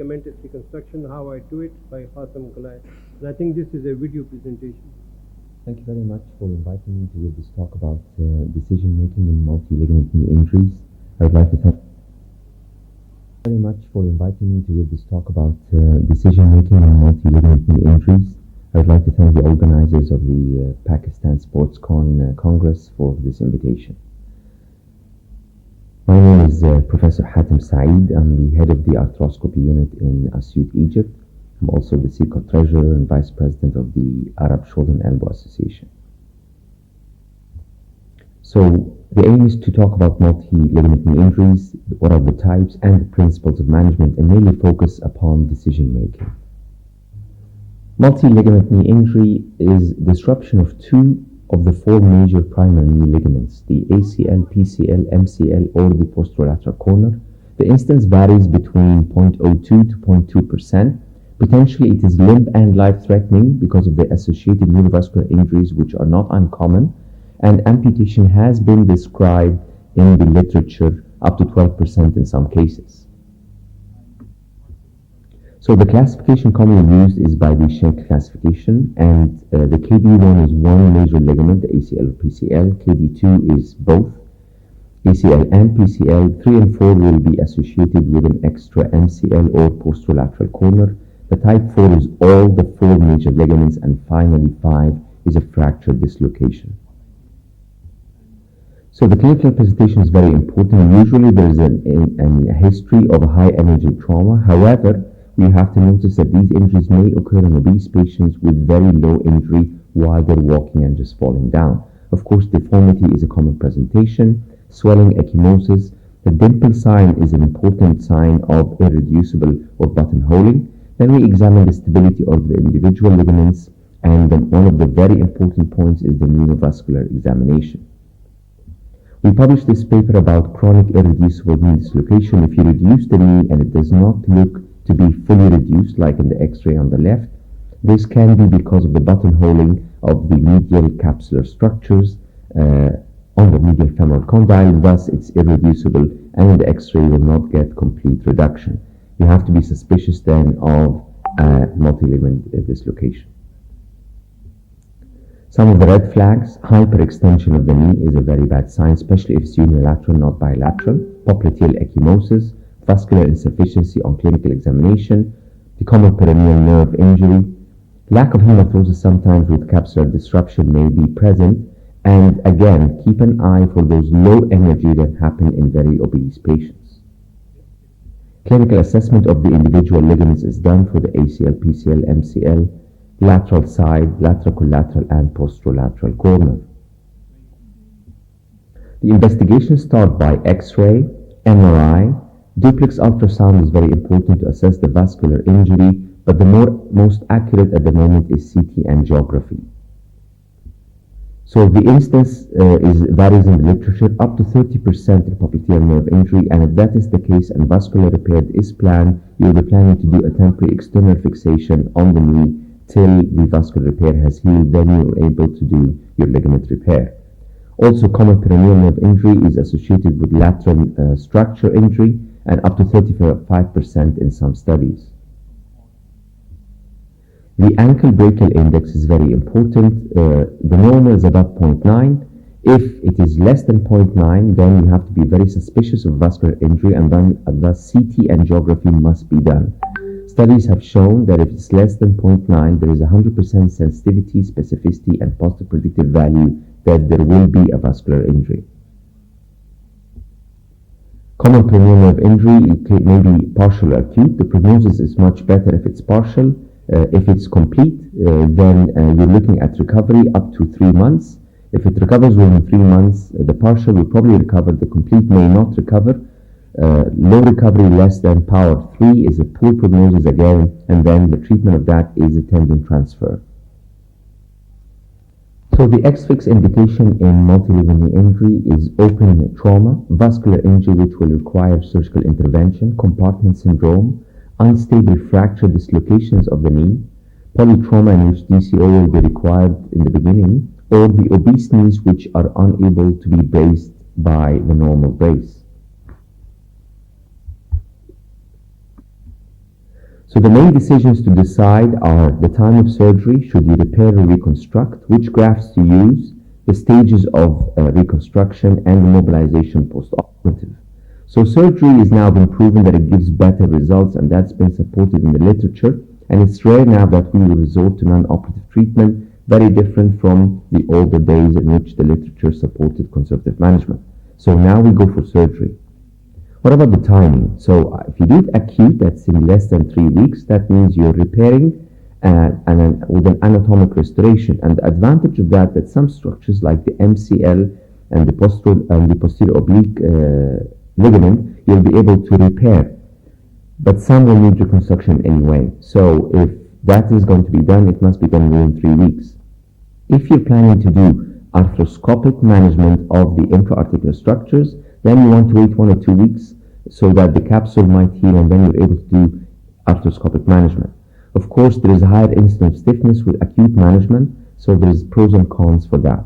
ligamentous reconstruction, how I do it, by Hatem, Galal. And I think this is a video presentation. Thank you very much for inviting me to give this talk about decision-making in multi-ligament knee injuries. I would like to thank you very much for inviting me to give this talk about decision-making in multi-ligament knee injuries. I would like to thank the organizers of the Pakistan Sportscon Congress for this invitation. My name is Professor Hatem Saeed. I'm the head of the arthroscopy unit in Asyut, Egypt. I'm also the CICO treasurer and vice president of the Arab Shoulder and Elbow Association. So the aim is to talk about multi-ligament knee injuries, what are the types and the principles of management, and mainly focus upon decision making. Multi-ligament knee injury is disruption of two of the four major primary knee ligaments, the ACL, PCL, MCL, or the posterolateral corner. The incidence varies between 0.02 to 0.2%. Potentially, it is limb and life-threatening because of the associated neurovascular injuries, which are not uncommon, and amputation has been described in the literature up to 12% in some cases. So the classification commonly used is by the Schenck classification, and the KD1 is one major ligament, the ACL or PCL. KD2 is both ACL and PCL. 3 and 4 will be associated with an extra MCL or posterolateral corner. The type 4 is all the four major ligaments, and finally 5 is a fracture dislocation. So the clinical presentation is very important. Usually there is a history of a high energy trauma. However, we have to notice that these injuries may occur in obese patients with very low injury while they're walking and just falling down. Of course, deformity is a common presentation. Swelling, ecchymosis. The dimple sign is an important sign of irreducible or buttonholing. Then we examine the stability of the individual ligaments, and then one of the very important points is the neurovascular examination. We published this paper about chronic irreducible knee dislocation. If you reduce the knee and it does not look to be fully reduced, like in the X-ray on the left, this can be because of the buttonholing of the medial capsular structures on the medial femoral condyle. Thus, it's irreducible, and in the X-ray you will not get complete reduction. You have to be suspicious then of multi-ligament dislocation. Some of the red flags: hyperextension of the knee is a very bad sign, especially if it's unilateral, not bilateral. Popliteal ecchymosis, vascular insufficiency on clinical examination, the common peroneal nerve injury, lack of hematoses sometimes with capsular disruption may be present, and again, keep an eye for those low energy that happen in very obese patients. Clinical assessment of the individual ligaments is done for the ACL, PCL, MCL, lateral side, lateral collateral, and posterolateral corner. The investigation starts by X-ray, MRI. Duplex ultrasound is very important to assess the vascular injury, but the most accurate at the moment is CT angiography. So the incidence varies in the literature, up to 30% in popliteal nerve injury, and if that is the case and vascular repair is planned, you'll be planning to do a temporary external fixation on the knee till the vascular repair has healed. Then you're able to do your ligament repair. Also, common peroneal nerve injury is associated with lateral structure injury, and up to 35% in some studies. The ankle brachial index is very important. The normal is about 0.9. If it is less than 0.9, then you have to be very suspicious of vascular injury, and then the CT angiography must be done. Studies have shown that if it's less than 0.9, there is 100% sensitivity, specificity, and positive predictive value that there will be a vascular injury. Common peroneal nerve injury, it may be partial or acute. The prognosis is much better if it's partial. If it's complete, then you're looking at recovery up to 3 months. If it recovers within 3 months, the partial will probably recover. The complete may not recover. Low recovery less than power 3 is a poor prognosis again, and then the treatment of that is a tendon transfer. So the X-fix indication in multi-ligament injury is open trauma, vascular injury which will require surgical intervention, compartment syndrome, unstable fracture dislocations of the knee, polytrauma in which DCO will be required in the beginning, or the obese knees which are unable to be braced by the normal brace. So the main decisions to decide are the time of surgery, should you repair or reconstruct, which grafts to use, the stages of reconstruction, and the mobilization post-operative. So surgery has now been proven that it gives better results, and that's been supported in the literature, and it's rare now that we will resort to non-operative treatment, very different from the older days in which the literature supported conservative management. So now we go for surgery. What about the timing? So if you do it acute, that's in less than 3 weeks, that means you're repairing with an anatomic restoration. And the advantage of that some structures like the MCL and the posterior oblique ligament, you'll be able to repair. But some will need reconstruction anyway. So if that is going to be done, it must be done within 3 weeks. If you're planning to do arthroscopic management of the intra-articular structures, then you want to wait 1 or 2 weeks so that the capsule might heal, and then you're able to do arthroscopic management. Of course, there is a higher incidence of stiffness with acute management, so there is pros and cons for that.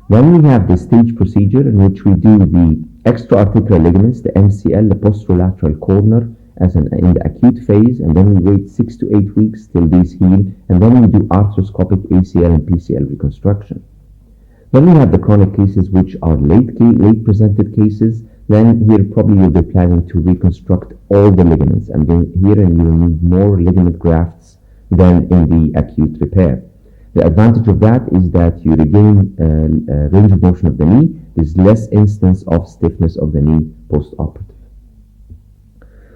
Then we have the stage procedure in which we do the extra-articular ligaments, the MCL, the posterolateral corner, in the acute phase, and then we wait 6 to 8 weeks till these heal, and then we do arthroscopic ACL and PCL reconstruction. Then we have the chronic cases, which are late presented cases. Then here probably you'll be planning to reconstruct all the ligaments, and then here you will need more ligament grafts than in the acute repair. The advantage of that is that you regain range of motion of the knee. There's less instance of stiffness of the knee post-operative.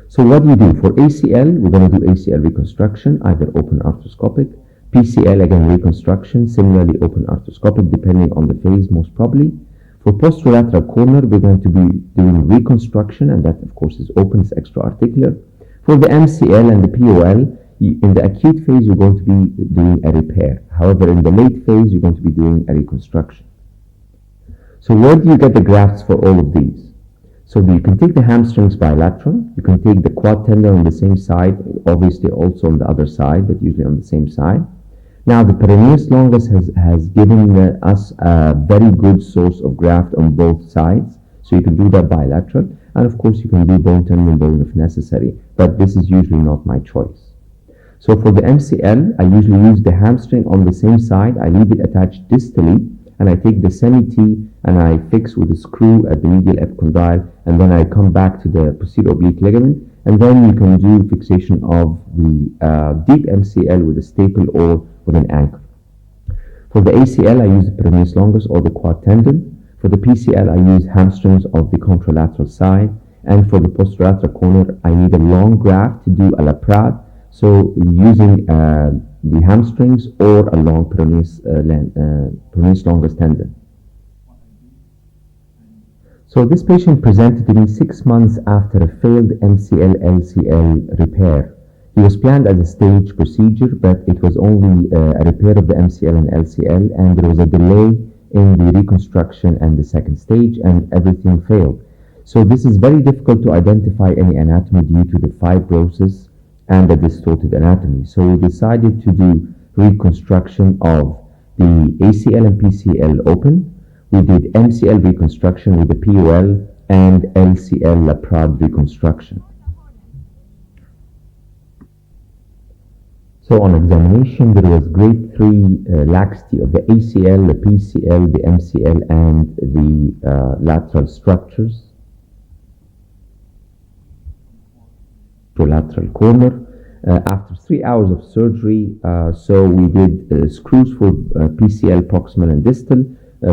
So what do you do? For ACL, we're going to do ACL reconstruction, either open arthroscopic. PCL, again, reconstruction, similarly open arthroscopic, depending on the phase, most probably. For posterolateral corner, we're going to be doing reconstruction, and that, of course, is open, it's extra-articular. For the MCL and the POL, in the acute phase, you're going to be doing a repair. However, in the late phase, you're going to be doing a reconstruction. So where do you get the grafts for all of these? So you can take the hamstrings bilateral, you can take the quad tendon on the same side, obviously also on the other side, but usually on the same side. Now the peroneus longus has given us a very good source of graft on both sides, so you can do that bilateral, and of course you can do bone tendon bone if necessary, but this is usually not my choice. So for the MCL, I usually use the hamstring on the same side, I leave it attached distally, and I take the semi-T and I fix with a screw at the medial epicondyle, and then I come back to the posterior oblique ligament, and then you can do fixation of the deep MCL with a staple or with an anchor. For the ACL, I use the peroneus longus or the quad tendon. For the PCL, I use hamstrings of the contralateral side, and for the posterolateral corner, I need a long graft to do a laprade, so using the hamstrings or a long peroneus longus tendon. So this patient presented to me 6 months after a failed MCL-LCL repair. He was planned as a stage procedure, but it was only a repair of the MCL and LCL, and there was a delay in the reconstruction and the second stage, and everything failed. So this is very difficult to identify any anatomy due to the fibrosis and the distorted anatomy. So we decided to do reconstruction of the ACL and PCL open. We did MCL reconstruction with the POL and LCL laprade reconstruction. So on examination, there was grade 3 laxity of the ACL, the PCL, the MCL, and the lateral structures. Lateral corner. After 3 hours of surgery, so we did screws for PCL proximal and distal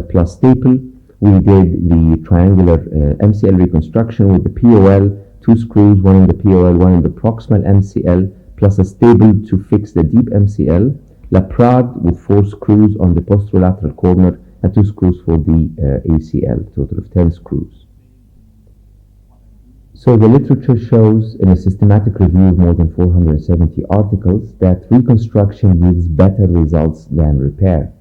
plus staple. We did the triangular MCL reconstruction with the POL, 2 screws, one in the POL, one in the proximal MCL, plus a staple to fix the deep MCL, laprade with 4 screws on the posterolateral corner and 2 screws for the ACL, total of 10 screws. So the literature shows in a systematic review of more than 470 articles that reconstruction yields better results than repair,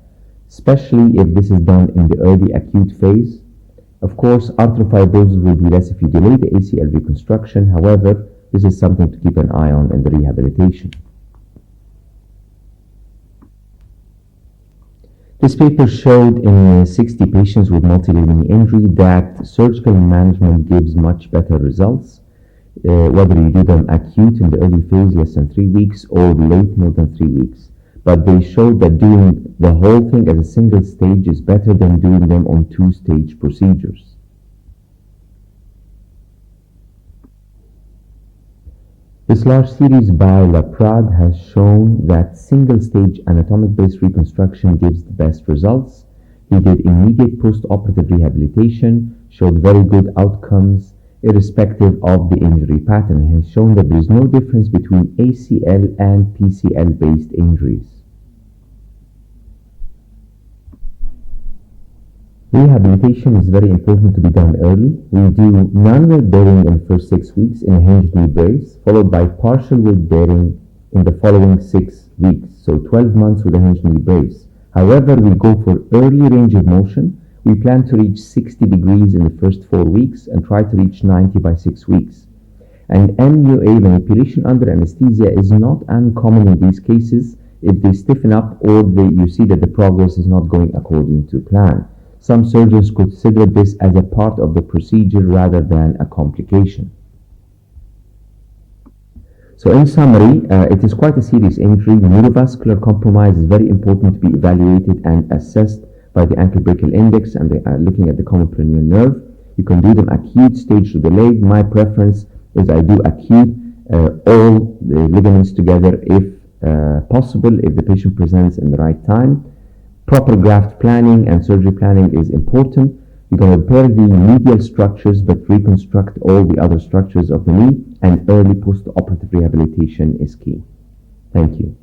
especially if this is done in the early acute phase. Of course, arthrofibrosis will be less if you delay the ACL reconstruction. However, this is something to keep an eye on in the rehabilitation. This paper showed in 60 patients with multi-ligament injury that surgical management gives much better results. whether you do them acute in the early phase, less than 3 weeks, or late, more than 3 weeks. But they showed that doing the whole thing as a single stage is better than doing them on two-stage procedures. This large series by Laprade has shown that single-stage anatomic-based reconstruction gives the best results. He did immediate post-operative rehabilitation, showed very good outcomes irrespective of the injury pattern. He has shown that there is no difference between ACL and PCL-based injuries. Rehabilitation is very important to be done early. We do non-weight bearing in the first 6 weeks in a hinged knee brace, followed by partial weight bearing in the following 6 weeks, so 12 months with a hinged knee brace. However, we go for early range of motion. We plan to reach 60 degrees in the first 4 weeks and try to reach 90 by 6 weeks. And MUA, manipulation under anesthesia, is not uncommon in these cases if they stiffen up or you see that the progress is not going according to plan. Some surgeons consider this as a part of the procedure rather than a complication. So in summary, it is quite a serious injury. Neurovascular compromise is very important to be evaluated and assessed by the ankle brachial index and looking at the common peroneal nerve. You can do them acute stage to the leg. My preference is I do acute, all the ligaments together if possible, if the patient presents in the right time. Proper graft planning and surgery planning is important. You're going to repair the medial structures but reconstruct all the other structures of the knee, and early post-operative rehabilitation is key. Thank you.